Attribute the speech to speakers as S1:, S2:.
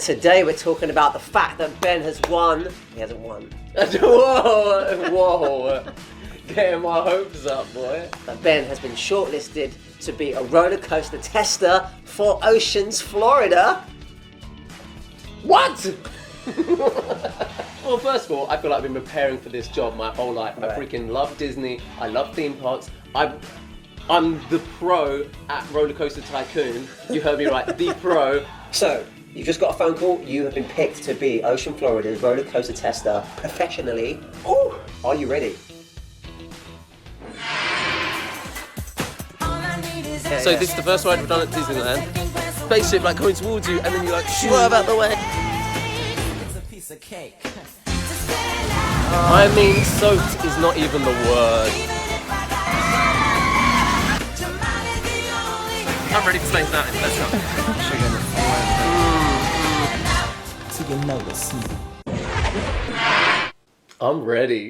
S1: Today we're talking about the fact that Ben has won. He hasn't won.
S2: Whoa! Getting my hopes up, boy.
S1: That Ben has been shortlisted to be a roller coaster tester for Oceans, Florida.
S2: What? Well, first of all, I feel like I've been preparing for this job my whole life. I freaking love Disney. I love theme parks. I'm the pro at Roller Coaster Tycoon. You heard me right, the pro.
S1: So, you've just got a phone call. You have been picked to be Ocean, Florida's roller coaster tester professionally. Ooh, are you ready?
S2: So this is the first ride we've done at Disneyland. Spaceship like coming towards you, and then you like swerve out the way. I mean, soaked is not even the word. I'm ready to play that. Let's go. I'm ready.